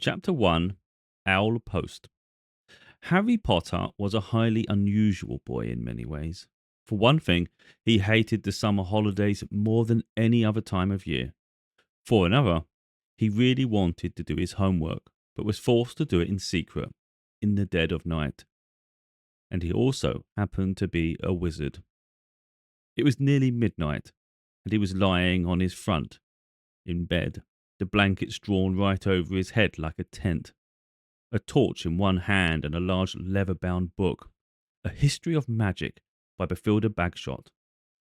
Chapter 1, Owl Post. Harry Potter was a highly unusual boy in many ways. For one thing, he hated the summer holidays more than any other time of year. For another, he really wanted to do his homework, but was forced to do it in secret, in the dead of night. And he also happened to be a wizard. It was nearly midnight, and he was lying on his front, in bed, the blankets drawn right over his head like a tent, a torch in one hand and a large leather-bound book, A History of Magic by Bathilda Bagshot,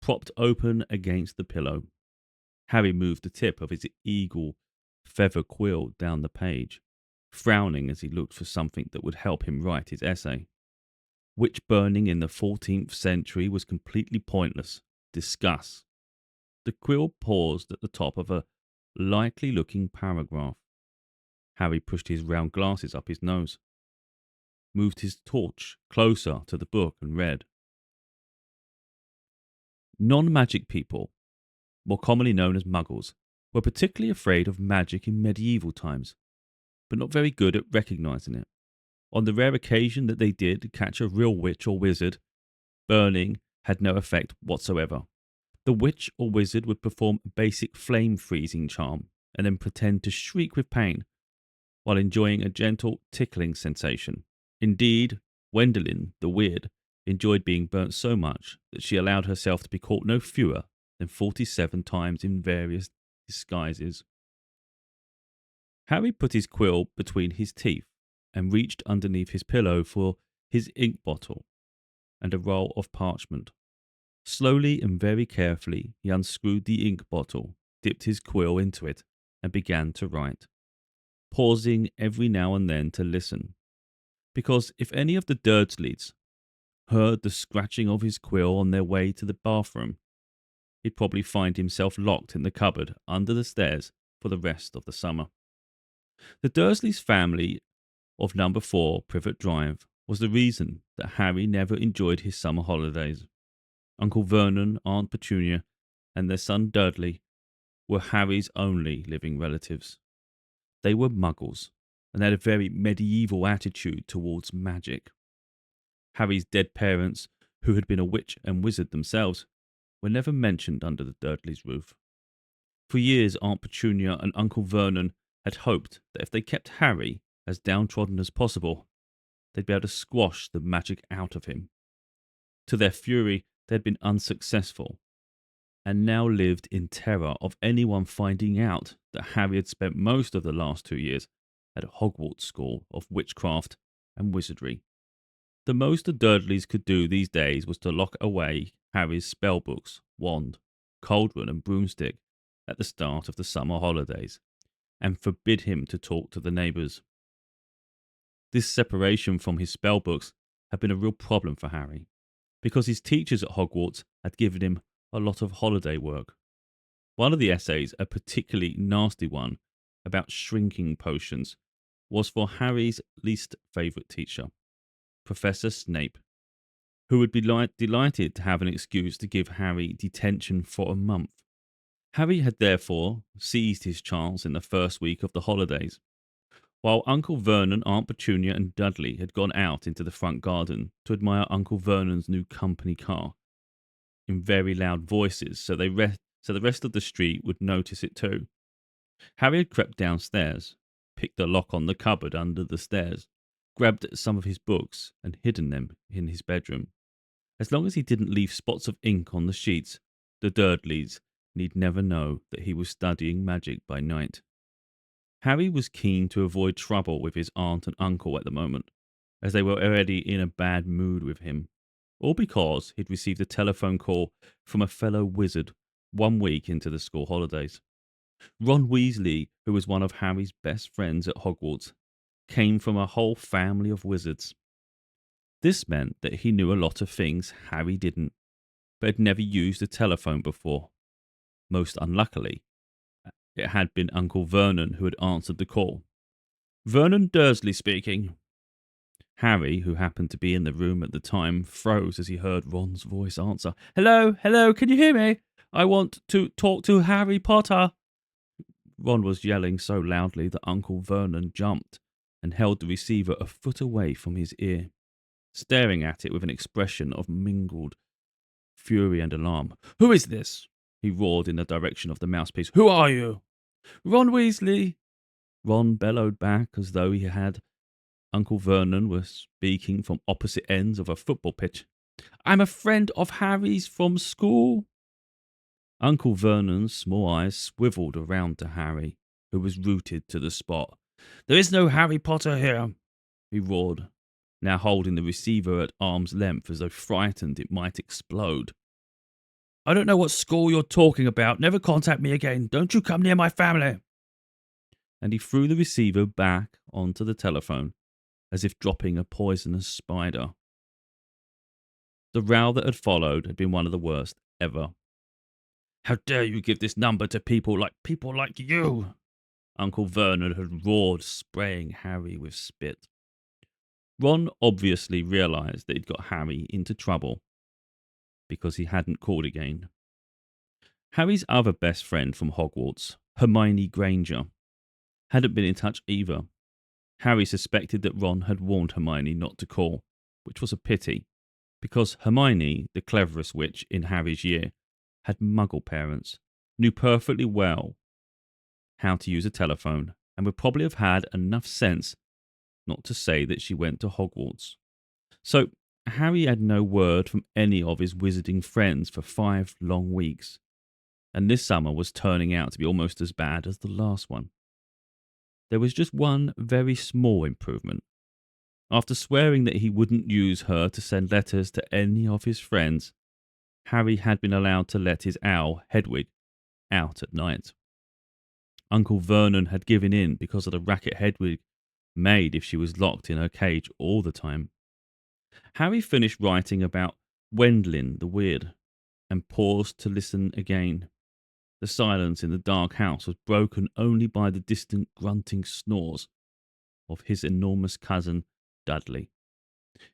propped open against the pillow. Harry moved the tip of his eagle feather quill down the page, frowning as he looked for something that would help him write his essay. Witch burning in the 14th century was completely pointless. Discuss. The quill paused at the top of a likely-looking paragraph. Harry pushed his round glasses up his nose, moved his torch closer to the book and read. Non-magic people, more commonly known as muggles, were particularly afraid of magic in medieval times, but not very good at recognizing it. On the rare occasion that they did catch a real witch or wizard, burning had no effect whatsoever. The witch or wizard would perform a basic flame freezing charm and then pretend to shriek with pain while enjoying a gentle tickling sensation. Indeed, Wendelin, the weird, enjoyed being burnt so much that she allowed herself to be caught no fewer than 47 times in various disguises. Harry put his quill between his teeth and reached underneath his pillow for his ink bottle and a roll of parchment. Slowly and very carefully, he unscrewed the ink bottle, dipped his quill into it, and began to write, pausing every now and then to listen, because if any of the Dursleys heard the scratching of his quill on their way to the bathroom, he'd probably find himself locked in the cupboard under the stairs for the rest of the summer. The Dursleys' family of number 4 Privet Drive was the reason that Harry never enjoyed his summer holidays. Uncle Vernon, Aunt Petunia, and their son Dudley were Harry's only living relatives. They were muggles, and had a very medieval attitude towards magic. Harry's dead parents, who had been a witch and wizard themselves, were never mentioned under the Dudleys' roof. For years, Aunt Petunia and Uncle Vernon had hoped that if they kept Harry as downtrodden as possible, they'd be able to squash the magic out of him. To their fury, they had been unsuccessful, and now lived in terror of anyone finding out that Harry had spent most of the last 2 years at Hogwarts School of Witchcraft and Wizardry. The most the Dudleys could do these days was to lock away Harry's spellbooks, wand, cauldron and broomstick at the start of the summer holidays, and forbid him to talk to the neighbours. This separation from his spellbooks had been a real problem for Harry, because his teachers at Hogwarts had given him a lot of holiday work. One of the essays, a particularly nasty one about shrinking potions, was for Harry's least favourite teacher, Professor Snape, who would be delighted to have an excuse to give Harry detention for a month. Harry had therefore seized his chance in the first week of the holidays. While Uncle Vernon, Aunt Petunia and Dudley had gone out into the front garden to admire Uncle Vernon's new company car in very loud voices so the rest of the street would notice it too, Harry had crept downstairs, picked the lock on the cupboard under the stairs, grabbed some of his books and hidden them in his bedroom. As long as he didn't leave spots of ink on the sheets, the Dudleys need never know that he was studying magic by night. Harry was keen to avoid trouble with his aunt and uncle at the moment, as they were already in a bad mood with him, all because he'd received a telephone call from a fellow wizard 1 week into the school holidays. Ron Weasley, who was one of Harry's best friends at Hogwarts, came from a whole family of wizards. This meant that he knew a lot of things Harry didn't, but had never used a telephone before. Most unluckily, it had been Uncle Vernon who had answered the call. "Vernon Dursley speaking." Harry, who happened to be in the room at the time, froze as he heard Ron's voice answer. "Hello, hello, can you hear me? I want to talk to Harry Potter." Ron was yelling so loudly that Uncle Vernon jumped and held the receiver a foot away from his ear, staring at it with an expression of mingled fury and alarm. "Who is this?" he roared in the direction of the mouthpiece. "Who are you?" "Ron Weasley," Ron bellowed back as though he had Uncle Vernon was speaking from opposite ends of a football pitch. "I'm a friend of Harry's from school." Uncle Vernon's small eyes swiveled around to Harry, who was rooted to the spot. "There is no Harry Potter here," he roared, now holding the receiver at arm's length as though frightened it might explode. "I don't know what school you're talking about. Never contact me again. Don't you come near my family." And he threw the receiver back onto the telephone, as if dropping a poisonous spider. The row that had followed had been one of the worst ever. "How dare you give this number to people like you?" Uncle Vernon had roared, spraying Harry with spit. Ron obviously realised that he'd got Harry into trouble because he hadn't called again. Harry's other best friend from Hogwarts, Hermione Granger, hadn't been in touch either. Harry suspected that Ron had warned Hermione not to call, which was a pity, because Hermione, the cleverest witch in Harry's year, had Muggle parents, knew perfectly well how to use a telephone, and would probably have had enough sense not to say that she went to Hogwarts. So Harry had no word from any of his wizarding friends for 5 long weeks, and this summer was turning out to be almost as bad as the last one. There was just one very small improvement. After swearing that he wouldn't use her to send letters to any of his friends, Harry had been allowed to let his owl, Hedwig, out at night. Uncle Vernon had given in because of the racket Hedwig made if she was locked in her cage all the time. Harry finished writing about Wendlin the Weird and paused to listen again. The silence in the dark house was broken only by the distant grunting snores of his enormous cousin, Dudley.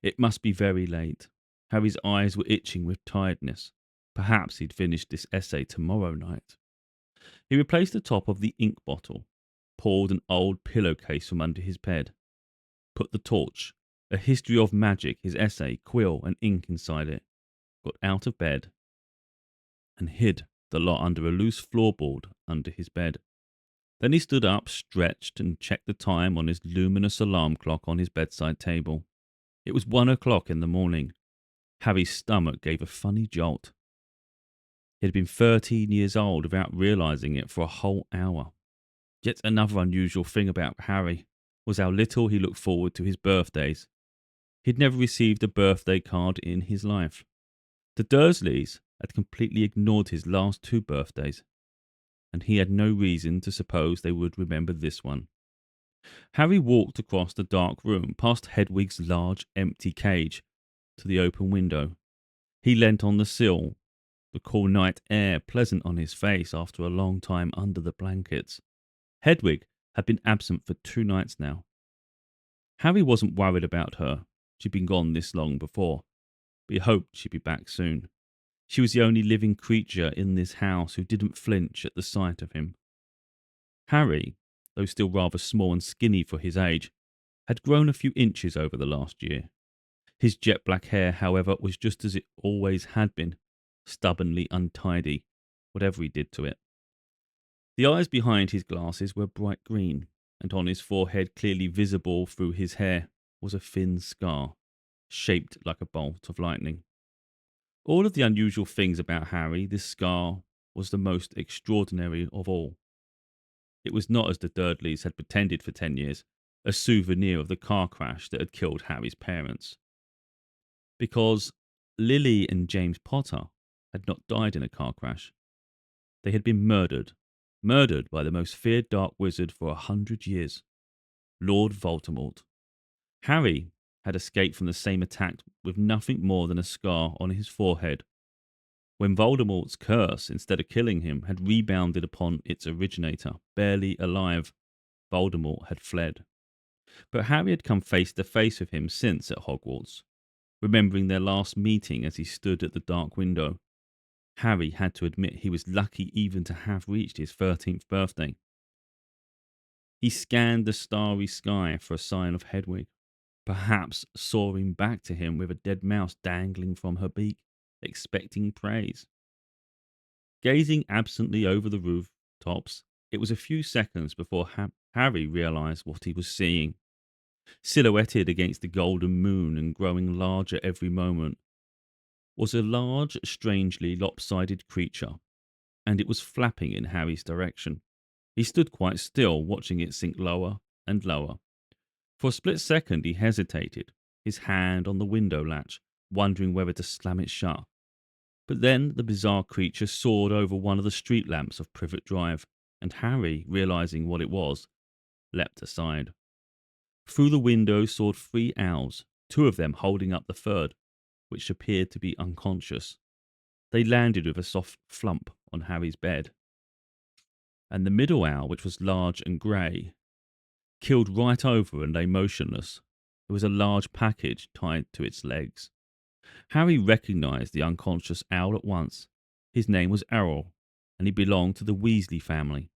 It must be very late. Harry's eyes were itching with tiredness. Perhaps he'd finish this essay tomorrow night. He replaced the top of the ink bottle, pulled an old pillowcase from under his bed, put the torch, a history of magic, his essay, quill and ink inside it, got out of bed, and hid the lot under a loose floorboard under his bed. Then he stood up, stretched, and checked the time on his luminous alarm clock on his bedside table. It was 1 o'clock in the morning. Harry's stomach gave a funny jolt. He had been 13 years old without realising it for a whole hour. Yet another unusual thing about Harry was how little he looked forward to his birthdays. He'd never received a birthday card in his life. The Dursleys had completely ignored his last 2 birthdays, and he had no reason to suppose they would remember this one. Harry walked across the dark room, past Hedwig's large, empty cage, to the open window. He leant on the sill, the cool night air pleasant on his face after a long time under the blankets. Hedwig had been absent for 2 nights now. Harry wasn't worried about her. She'd been gone this long before, but he hoped she'd be back soon. She was the only living creature in this house who didn't flinch at the sight of him. Harry, though still rather small and skinny for his age, had grown a few inches over the last year. His jet black hair, however, was just as it always had been, stubbornly untidy, whatever he did to it. The eyes behind his glasses were bright green, and on his forehead, clearly visible through his hair, was a thin scar, shaped like a bolt of lightning. All of the unusual things about Harry, this scar was the most extraordinary of all. It was not, as the Dudleys had pretended for 10 years, a souvenir of the car crash that had killed Harry's parents. Because Lily and James Potter had not died in a car crash. They had been murdered by the most feared dark wizard for 100 years, Lord Voldemort. Harry had escaped from the same attack with nothing more than a scar on his forehead. When Voldemort's curse, instead of killing him, had rebounded upon its originator, barely alive, Voldemort had fled. But Harry had come face to face with him since at Hogwarts. Remembering their last meeting as he stood at the dark window, Harry had to admit he was lucky even to have reached his 13th birthday. He scanned the starry sky for a sign of Hedwig, perhaps soaring back to him with a dead mouse dangling from her beak, expecting praise. Gazing absently over the roof tops, it was a few seconds before Harry realized what he was seeing. Silhouetted against the golden moon and growing larger every moment was a large, strangely lopsided creature, and it was flapping in Harry's direction. He stood quite still, watching it sink lower and lower. For a split second he hesitated, his hand on the window latch, wondering whether to slam it shut. But then the bizarre creature soared over one of the street lamps of Privet Drive, and Harry, realizing what it was, leapt aside. Through the window soared three owls, two of them holding up the third, which appeared to be unconscious. They landed with a soft flump on Harry's bed. And the middle owl, which was large and grey, killed right over and lay motionless. There was a large package tied to its legs. Harry recognised the unconscious owl at once. His name was Errol, and he belonged to the Weasley family.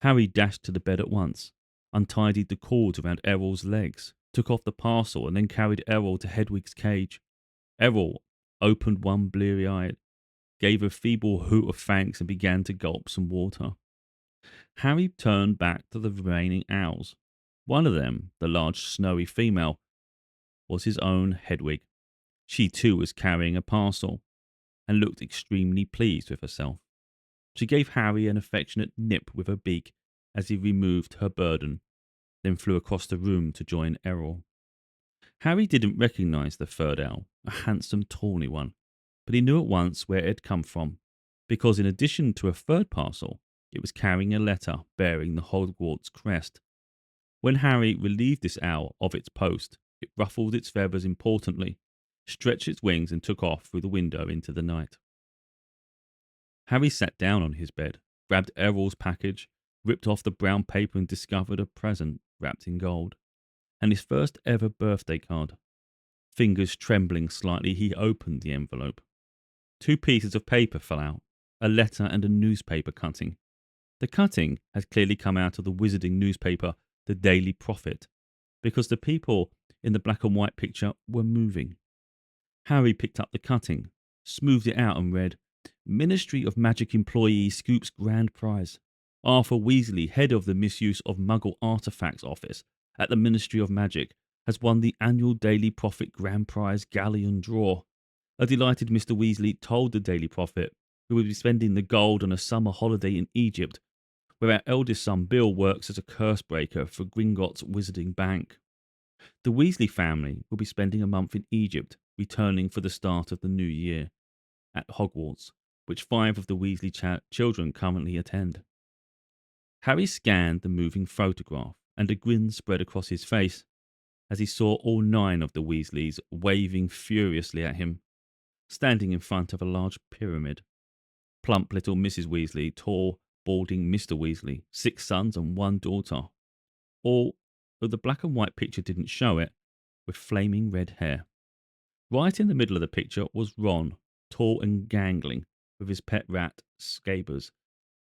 Harry dashed to the bed at once, untied the cords around Errol's legs, took off the parcel, and then carried Errol to Hedwig's cage. Errol opened one bleary eye, gave a feeble hoot of thanks, and began to gulp some water. Harry turned back to the remaining owls. One of them, the large snowy female, was his own Hedwig. She too was carrying a parcel, and looked extremely pleased with herself. She gave Harry an affectionate nip with her beak as he removed her burden, then flew across the room to join Errol. Harry didn't recognise the third owl, a handsome tawny one, but he knew at once where it had come from, because in addition to a third parcel, it was carrying a letter bearing the Hogwarts crest. When Harry relieved this owl of its post, it ruffled its feathers importantly, stretched its wings, and took off through the window into the night. Harry sat down on his bed, grabbed Errol's package, ripped off the brown paper, and discovered a present wrapped in gold, and his first ever birthday card. Fingers trembling slightly, he opened the envelope. Two pieces of paper fell out, a letter and a newspaper cutting. The cutting had clearly come out of the wizarding newspaper, The Daily Prophet, because the people in the black and white picture were moving. Harry picked up the cutting, smoothed it out, and read, "Ministry of Magic employee scoops grand prize. Arthur Weasley, head of the Misuse of Muggle Artifacts Office at the Ministry of Magic, has won the annual Daily Prophet Grand Prize Galleon Draw. A delighted Mr. Weasley told the Daily Prophet we would be spending the gold on a summer holiday in Egypt, where our eldest son Bill works as a curse breaker for Gringotts Wizarding Bank. The Weasley family will be spending a month in Egypt, returning for the start of the new year at Hogwarts, which 5 of the Weasley children currently attend." Harry scanned the moving photograph, and a grin spread across his face as he saw all 9 of the Weasleys waving furiously at him, standing in front of a large pyramid. Plump little Mrs. Weasley, tall, balding Mr. Weasley, 6 sons and 1 daughter, all, though the black and white picture didn't show it, with flaming red hair. Right in the middle of the picture was Ron, tall and gangling, with his pet rat, Scabbers,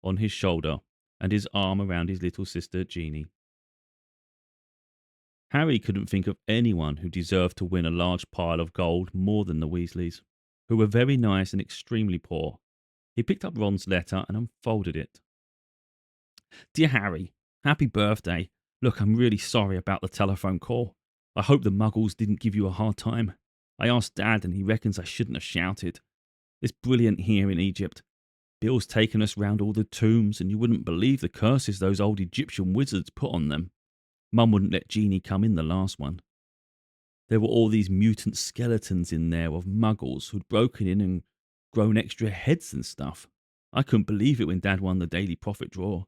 on his shoulder, and his arm around his little sister, Jeannie. Harry couldn't think of anyone who deserved to win a large pile of gold more than the Weasleys, who were very nice and extremely poor. He picked up Ron's letter and unfolded it. "Dear Harry, happy birthday. Look, I'm really sorry about the telephone call. I hope the Muggles didn't give you a hard time. I asked Dad and he reckons I shouldn't have shouted. It's brilliant here in Egypt. Bill's taken us round all the tombs, and you wouldn't believe the curses those old Egyptian wizards put on them. Mum wouldn't let Jeannie come in the last one. There were all these mutant skeletons in there of Muggles who'd broken in and grown extra heads and stuff. I couldn't believe it when Dad won the Daily Prophet draw.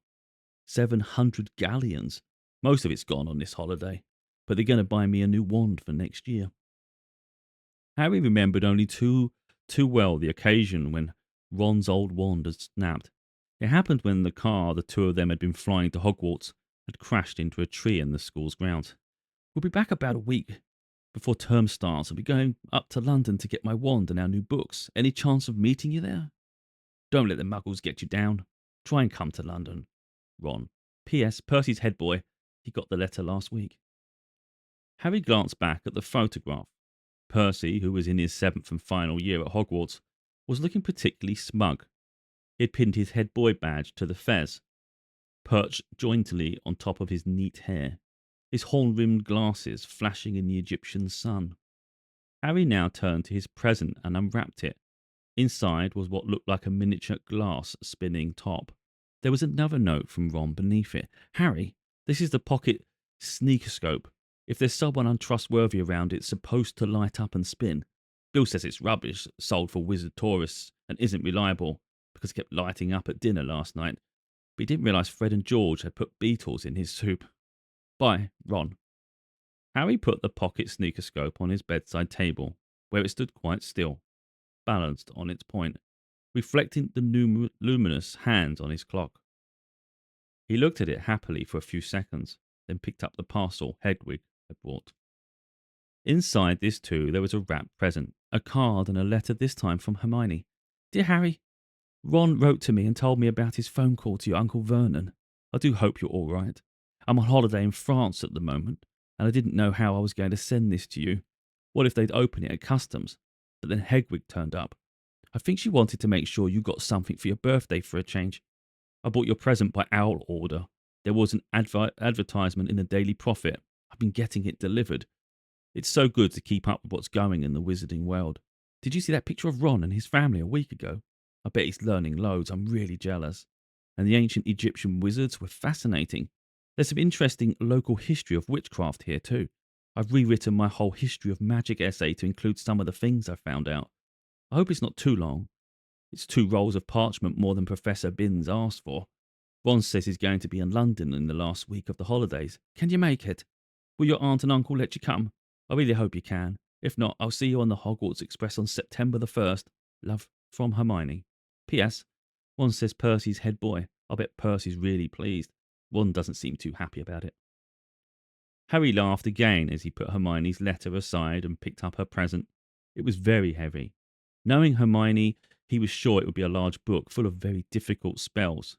700 galleons. Most of it's gone on this holiday, but they're going to buy me a new wand for next year." Harry remembered only too well the occasion when Ron's old wand had snapped. It happened when the car the two of them had been flying to Hogwarts had crashed into a tree in the school's grounds. "We'll be back about a week before term starts. I'll be going up to London to get my wand and our new books. Any chance of meeting you there? Don't let the Muggles get you down. Try and come to London. Ron." P.S. Percy's head boy. He got the letter last week. Harry glanced back at the photograph. Percy, who was in his 7th and final year at Hogwarts, was looking particularly smug. He had pinned his head boy badge to the fez, perched jauntily on top of his neat hair, his horn-rimmed glasses flashing in the Egyptian sun. Harry now turned to his present and unwrapped it. Inside was what looked like a miniature glass spinning top. There was another note from Ron beneath it. Harry, this is the pocket sneakoscope. If there's someone untrustworthy around, it's supposed to light up and spin. Bill says it's rubbish, sold for wizard tourists, and isn't reliable, because it kept lighting up at dinner last night. But he didn't realise Fred and George had put beetles in his soup. Bye, Ron. Harry put the pocket sneakoscope on his bedside table, where it stood quite still, balanced on its point, reflecting the luminous hands on his clock. He looked at it happily for a few seconds, then picked up the parcel Hedwig had brought. Inside this too there was a wrapped present, a card and a letter, this time from Hermione. Dear Harry, Ron wrote to me and told me about his phone call to your Uncle Vernon. I do hope you're all right. I'm on holiday in France at the moment, and I didn't know how I was going to send this to you. What if they'd open it at customs? But then Hedwig turned up. I think she wanted to make sure you got something for your birthday for a change. I bought your present by owl order. There was an advertisement in the Daily Prophet. I've been getting it delivered. It's so good to keep up with what's going in the wizarding world. Did you see that picture of Ron and his family a week ago? I bet he's learning loads. I'm really jealous. And the ancient Egyptian wizards were fascinating. There's some interesting local history of witchcraft here too. I've rewritten my whole history of magic essay to include some of the things I found out. I hope it's not too long. It's 2 rolls of parchment more than Professor Binns asked for. Ron says he's going to be in London in the last week of the holidays. Can you make it? Will your aunt and uncle let you come? I really hope you can. If not, I'll see you on the Hogwarts Express on September the 1st. Love, from Hermione. P.S. Ron says Percy's head boy. I bet Percy's really pleased. Ron doesn't seem too happy about it. Harry laughed again as he put Hermione's letter aside and picked up her present. It was very heavy. Knowing Hermione, he was sure it would be a large book full of very difficult spells.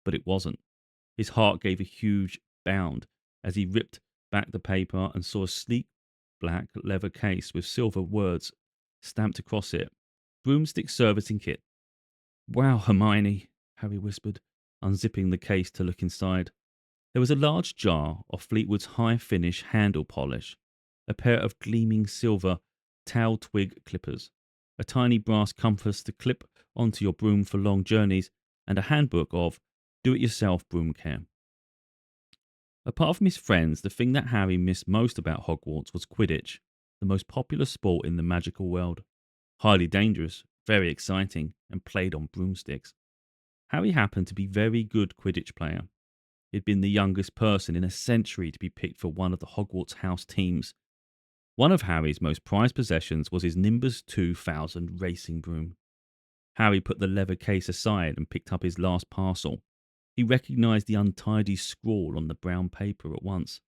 But it wasn't. His heart gave a huge bound as he ripped back the paper and saw a sleek black leather case with silver words stamped across it. Broomstick servicing kit. Wow, Hermione, Harry whispered, unzipping the case to look inside. There was a large jar of Fleetwood's high finish handle polish, a pair of gleaming silver towel twig clippers, a tiny brass compass to clip onto your broom for long journeys, and a handbook of do-it-yourself broom care. Apart from his friends, the thing that Harry missed most about Hogwarts was Quidditch, the most popular sport in the magical world. Highly dangerous, very exciting, and played on broomsticks. Harry happened to be a very good Quidditch player. He'd been the youngest person in a century to be picked for one of the Hogwarts house teams. One of Harry's most prized possessions was his Nimbus 2000 racing broom. Harry put the leather case aside and picked up his last parcel. He recognised the untidy scrawl on the brown paper at once.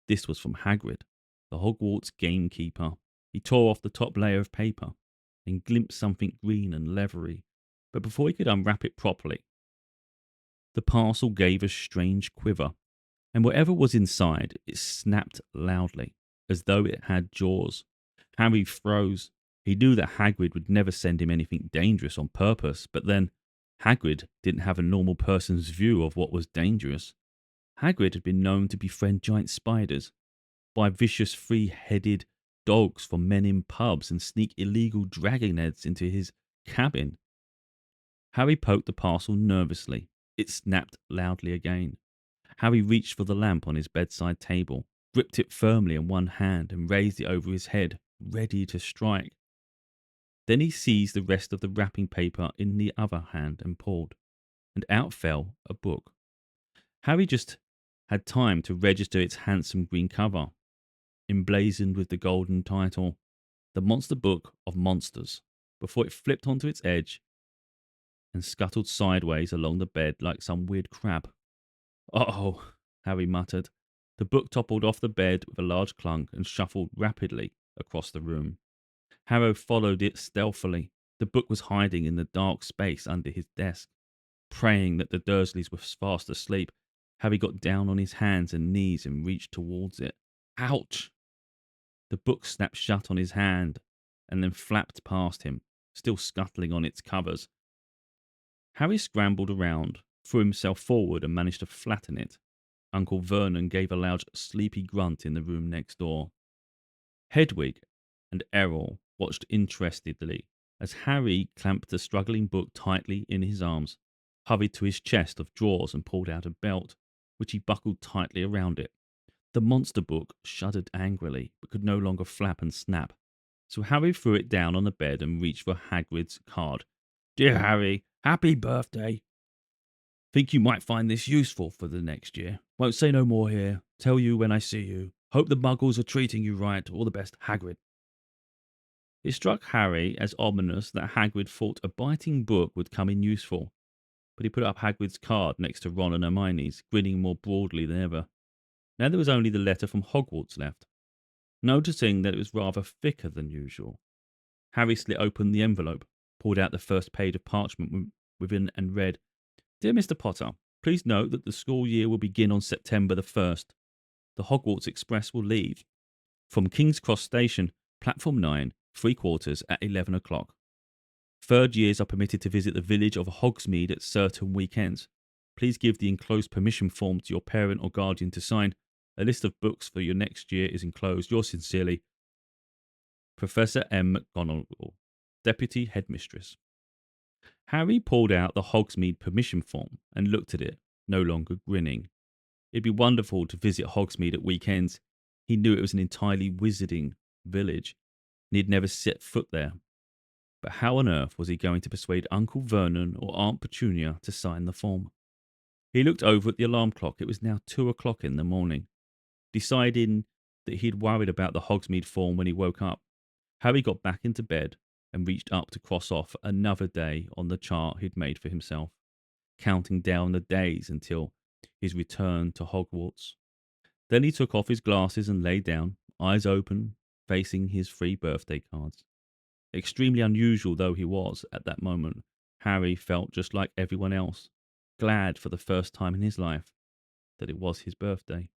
This was from Hagrid, the Hogwarts gamekeeper. He tore off the top layer of paper and glimpsed something green and leathery, but before he could unwrap it properly, the parcel gave a strange quiver, and whatever was inside, it snapped loudly, as though it had jaws. Harry froze. He knew that Hagrid would never send him anything dangerous on purpose, but then Hagrid didn't have a normal person's view of what was dangerous. Hagrid had been known to befriend giant spiders, buy vicious 3-headed dogs from men in pubs, and sneak illegal dragonheads into his cabin. Harry poked the parcel nervously. It snapped loudly again. Harry reached for the lamp on his bedside table, gripped it firmly in one hand and raised it over his head, ready to strike. Then he seized the rest of the wrapping paper in the other hand and pulled, and out fell a book. Harry just had time to register its handsome green cover, emblazoned with the golden title, The Monster Book of Monsters, before it flipped onto its edge and scuttled sideways along the bed like some weird crab. Uh-oh, Harry muttered. The book toppled off the bed with a large clunk and shuffled rapidly across the room. Harry followed it stealthily. The book was hiding in the dark space under his desk. Praying that the Dursleys were fast asleep, Harry got down on his hands and knees and reached towards it. Ouch! The book snapped shut on his hand and then flapped past him, still scuttling on its covers. Harry scrambled around, threw himself forward and managed to flatten it. Uncle Vernon gave a loud, sleepy grunt in the room next door. Hedwig and Errol watched interestedly as Harry clamped the struggling book tightly in his arms, hurried to his chest of drawers and pulled out a belt, which he buckled tightly around it. The monster book shuddered angrily, but could no longer flap and snap. So Harry threw it down on the bed and reached for Hagrid's card. Dear Harry, happy birthday. Think you might find this useful for the next year. Won't say no more here. Tell you when I see you. Hope the muggles are treating you right. All the best, Hagrid. It struck Harry as ominous that Hagrid thought a biting book would come in useful, but he put up Hagrid's card next to Ron and Hermione's, grinning more broadly than ever. Now there was only the letter from Hogwarts left. Noticing that it was rather thicker than usual, Harry slit open the envelope, pulled out the first page of parchment within and read, Dear Mr. Potter, please note that the school year will begin on September the 1st. The Hogwarts Express will leave from King's Cross Station, Platform 9, 3/4 at 11 o'clock. Third years are permitted to visit the village of Hogsmeade at certain weekends. Please give the enclosed permission form to your parent or guardian to sign. A list of books for your next year is enclosed. Yours sincerely, Professor M. McGonagall, Deputy Headmistress. Harry pulled out the Hogsmeade permission form and looked at it, no longer grinning. It'd be wonderful to visit Hogsmeade at weekends. He knew it was an entirely wizarding village, and he'd never set foot there. But how on earth was he going to persuade Uncle Vernon or Aunt Petunia to sign the form? He looked over at the alarm clock. It was now 2 o'clock in the morning. Deciding that he'd worried about the Hogsmeade form when he woke up, Harry got back into bed and reached up to cross off another day on the chart he'd made for himself, counting down the days until his return to Hogwarts. Then he took off his glasses and lay down, eyes open, facing his 3 birthday cards. Extremely unusual though he was at that moment, Harry felt just like everyone else, glad for the first time in his life that it was his birthday.